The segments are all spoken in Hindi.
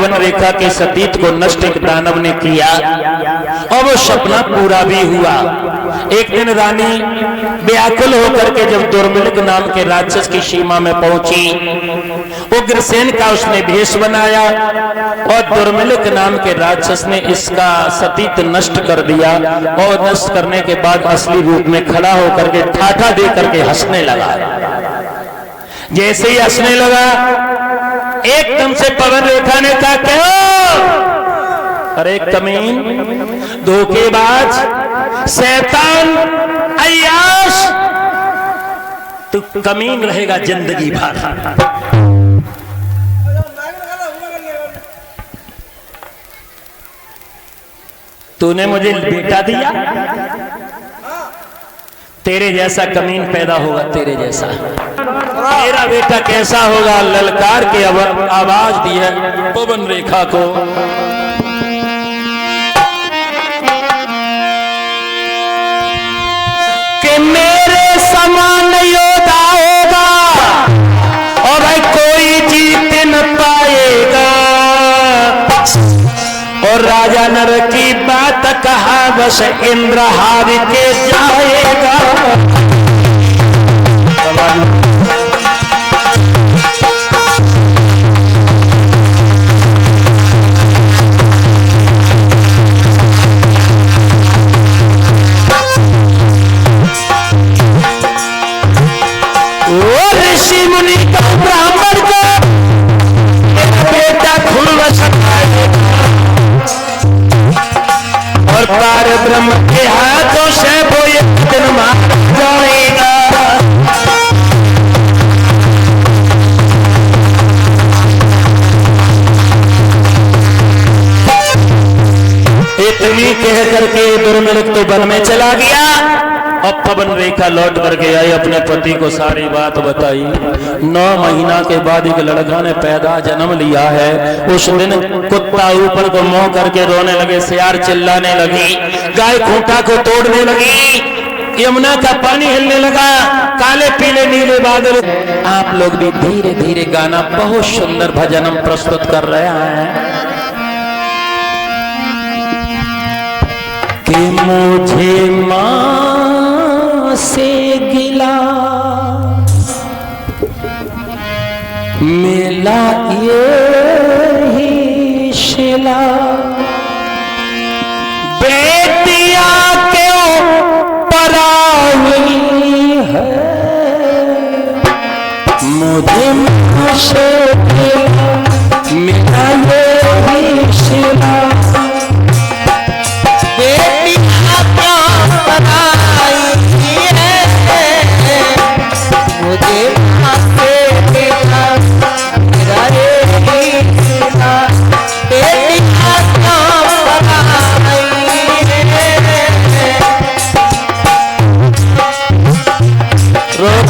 वन रेखा के सतीत को नष्ट एक दानव ने किया और वो सपना पूरा भी हुआ। एक दिन रानी व्याकुल होकर के जब दुर्मिलक नाम के राक्षस की सीमा में पहुंची, उग्रसेन का उसने भेष बनाया और दुर्मिलक नाम के राक्षस ने इसका सतीत नष्ट कर दिया और नष्ट करने के बाद असली रूप में खड़ा होकर के ठाठा दे करके हंसने लगा। जैसे ही हंसने लगा एकदम से पवन रेखा ने कहा, क्यों? अरे कमीन, धोखेबाज, शैतान, अय्याश, तू कमीन रहेगा जिंदगी भर। तूने मुझे बेटा दिया, तेरे जैसा कमीन पैदा होगा, तेरे जैसा। मेरा बेटा कैसा होगा? ललकार के आवाज दी है पवन रेखा को। कि मेरे समान योद्धा होगा और भाई कोई जीत न पाएगा। और राजा नर की बात कहा, बस इंद्र हार के जाएगा। ऋषि मुनि का ब्राह्मण को बेटा खुल सकता है और पार ब्रह्म के हाथों से वो एक दिन मार जाएगा। इतनी कह करके दुर्मिलक तो वन में चला गया। अब पवन रेखा लौट करके आई, अपने पति को सारी बात बताई। 9 महीना के बाद एक लड़का ने पैदा जन्म लिया है। उस दिन कुत्ता ऊपर को मुंह करके रोने लगे, सियार चिल्लाने लगी, गाय खूंटा को तोड़ने लगी, यमुना का पानी हिलने लगा, काले पीले नीले बादल। आप लोग भी धीरे धीरे गाना बहुत सुंदर भजन हम प्रस्तुत कर रहे हैं। कि मुझे मां से गिला मिला ये शिला, बेटिया क्यों पराई है। मुझे मां से गिला मिला ये शिला,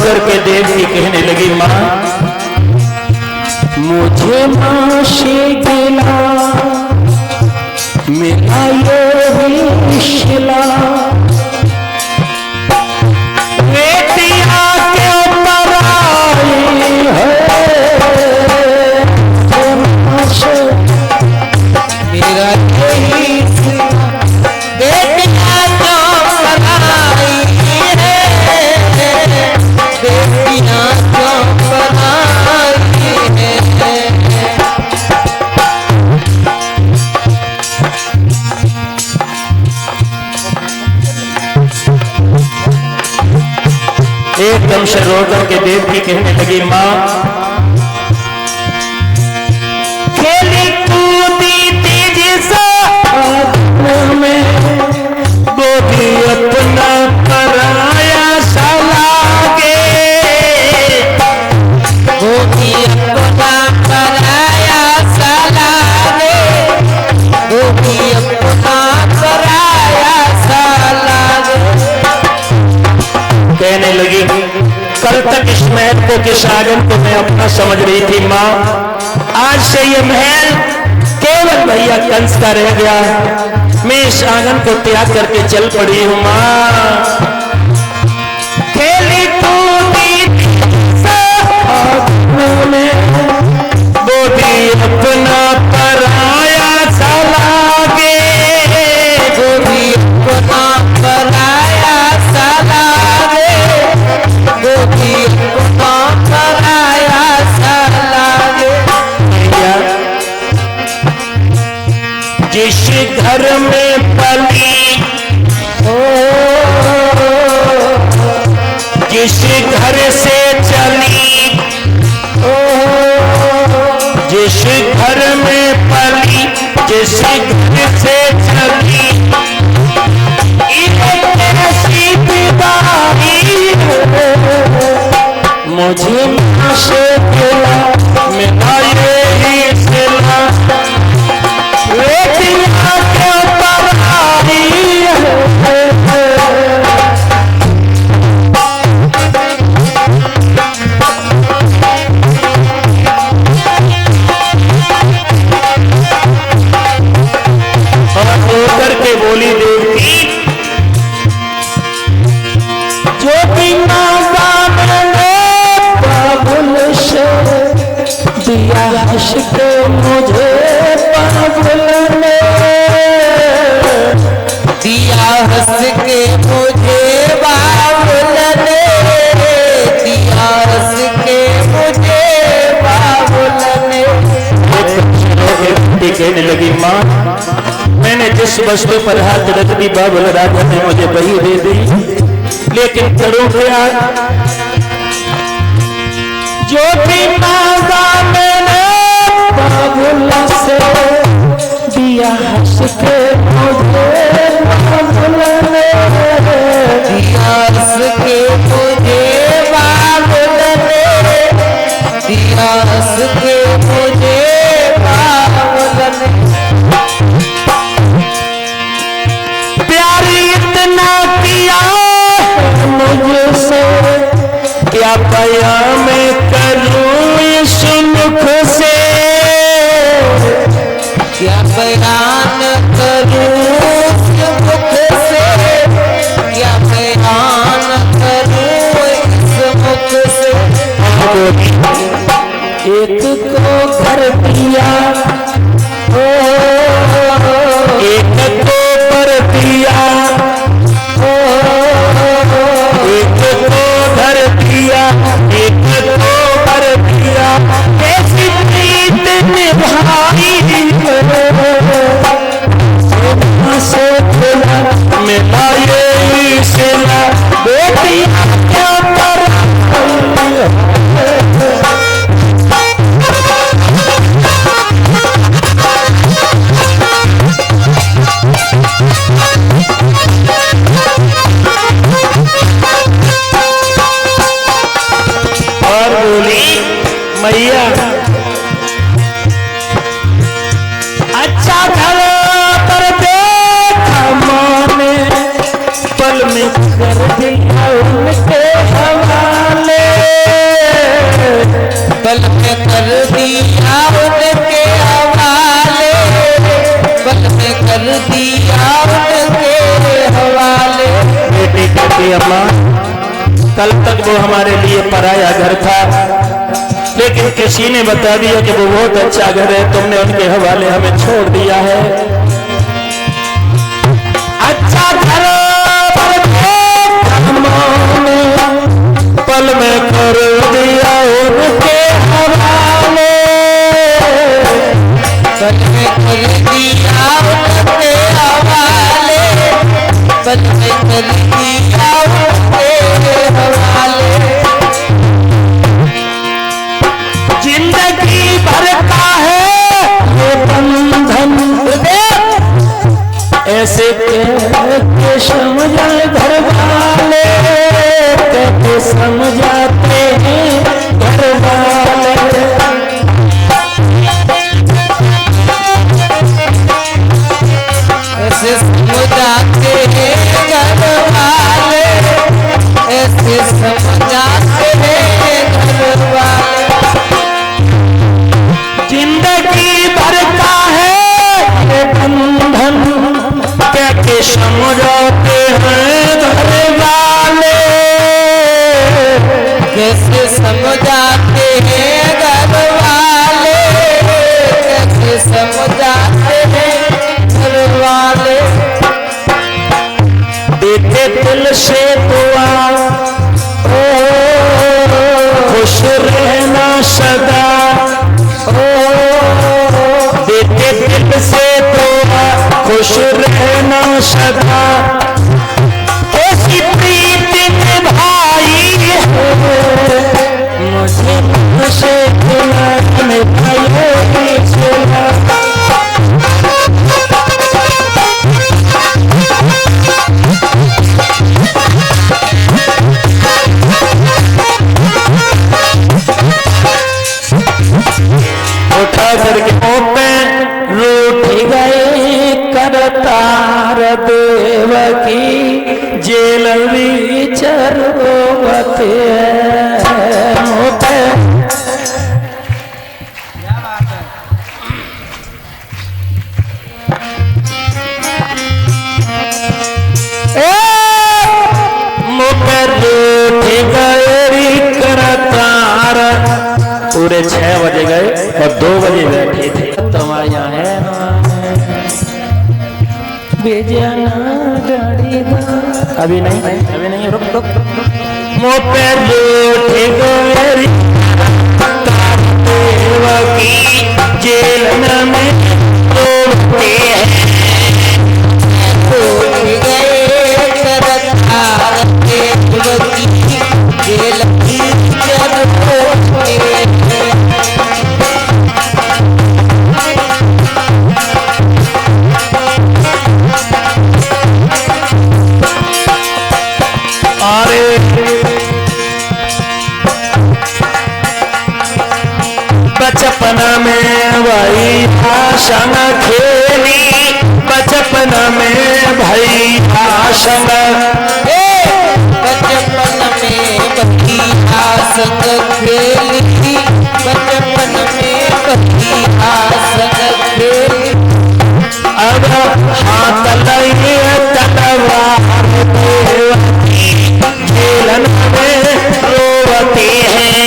करके देवी कहने लगी, मां मुझे मां से गिला मिला ये शिला, बेटिया क्यों पराई है। मां से मेरा यही बेटिया क्यों पराई है, बेटियां क्यों पराई है। एकदम से रो करके देवकी कहने लगी, मां खेली कूदी तेज में वो भी अपना पराया सा लागे, वो भी अपना पराया सा लागे, वो भी अपना पराया सा लागे। कहने लगी, कल तक इस महल को, किस आंगन को मैं अपना समझ रही थी मां, आज से ये महल केवल भैया कंस का रह गया। मैं इस आंगन को त्याग करके चल पड़ी हूं मां। खेली कूदी में वो भी अपना पर जिस घर में पली, जिस घर से चली, जिस घर में पली, जिस घर से चली, ऐसी विदाई मुझे से मिला, मिला यही सिला, बेटियां क्यों पराई करके बोली देवकी, जो बिना गाने बाबुल से दिया हंस के मुझे बाबुल ने, दिया हंस के मुझे बाबुल ने, दिया हंस के मुझे बाबुल ने। कहने लगी, माँ मैंने जिस वस्तु पर हाथ रख दी बाबुल राजा ने मुझे वही दे दी, लेकिन करूं क्या? जो भी मांगा मैंने बाबुल से दिया हंस के मुझे बाबुल ने, दिया हंस के मुझे बाबुल ने, दिया हंस के मुझे बाबुल ने। मुझसे क्या बयां मैं करूं इस मुख से, क्या बयान करूं इस मुख से, क्या बयान करूं इस मुख से। एक को घर दिया, एक को पर दिया, एक को घर दिया, एक को पर दिया, कैसी प्रीत निभाई से खुला, मिला ये सिला, बेटी क्या पर और बोली, मैया अच्छा घर पर देखा माने, पल में कर दिया उनके हवाले, पल में कर दिया उनके हवाले, पल में कर दिया उनके हवाले। बेटी कहती अम्मा कल तक वो हमारे लिए पराया घर था, लेकिन किसी ने बता दिया कि वो बहुत अच्छा घर है, तुमने उनके हवाले हमें छोड़ दिया है। अच्छा घर पर पल में कर दिया उनके हवाले, पल में कर दिया उनके हवाले, पल में कर दिया उनके हवाले। जिंदगी भर का है ये बंधन, ऐसे के समझा घर वाले, कैसे समझाते हैं घर वाले। ऐसे समझाते हैं घर वाले, ऐसे समझाते हैं घर वाले। जिंदगी भर का है ये बंधन, कैसे समझाते हैं घर वाले, कैसे समझाते हैं घर वाले, कैसे समझाते हैं घर वाले। देते दिल से दुआ, खुश रहना सदा, देते दिल से दुआ, सदा कैसी प्रीति निभाई है, मुझे तुझसे उठा करके पे रूठ गए करतार देव की जेल विचरवते पूरे 6 बजे गए और 2 बजे बैठे थे। तुम्हारे यहाँ है अभी नहीं रुक मोपे जेल में तोड़ते बचपन में वही भाषण खेली, बचपन में भाई भाषण बचपन में वही भाषण खेली, बचपन में वही भाषण खेली। अब हाथ लगे तलवार जेलन में रोवते हैं।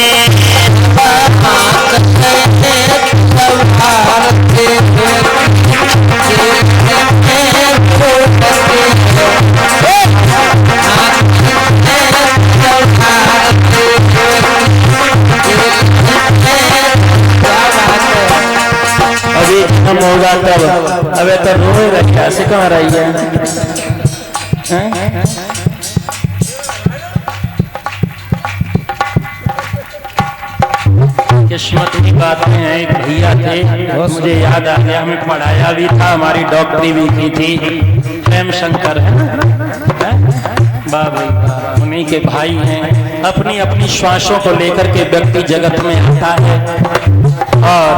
अभी हम होगा तब अबे तो रोएगा क्या से कहाँ रही है? किस्मत की बात में है, एक भैया थे, मुझे याद आ गया, हमें पढ़ाया भी था, हमारी डॉक्टरी भी की थी, प्रेम शंकर है बाबा, उन्हीं के भाई हैं। अपनी अपनी श्वासों को लेकर के व्यक्ति जगत में आता है और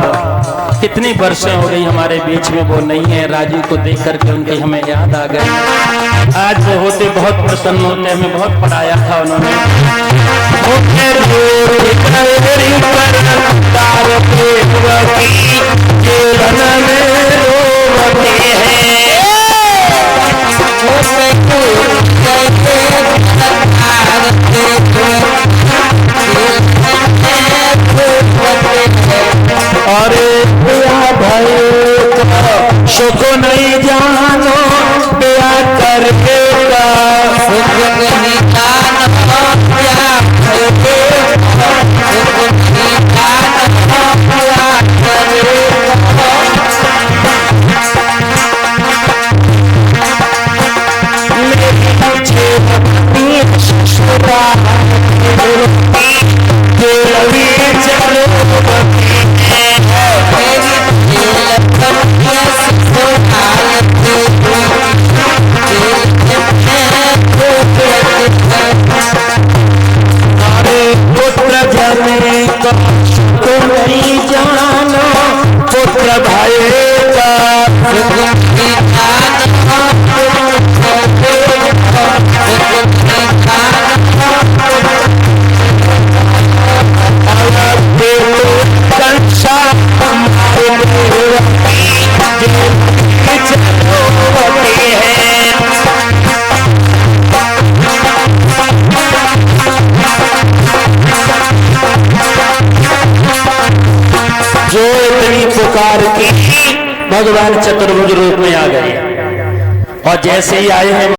कितनी वर्षें हो गई हमारे बीच में वो नहीं है। राजू को देख करके उनकी हमें याद आ गई। आज वो होते बहुत प्रसन्न होते, हमें बहुत पढ़ाया था उन्होंने। अरे भाई सुख नहीं जानो क्या करके का, सुख नहीं जानो क्या करके, सुख नहीं जानो क्या करके। जो इतनी पुकार की भगवान चतुर्भुज रूप में आ गए और जैसे ही आए हैं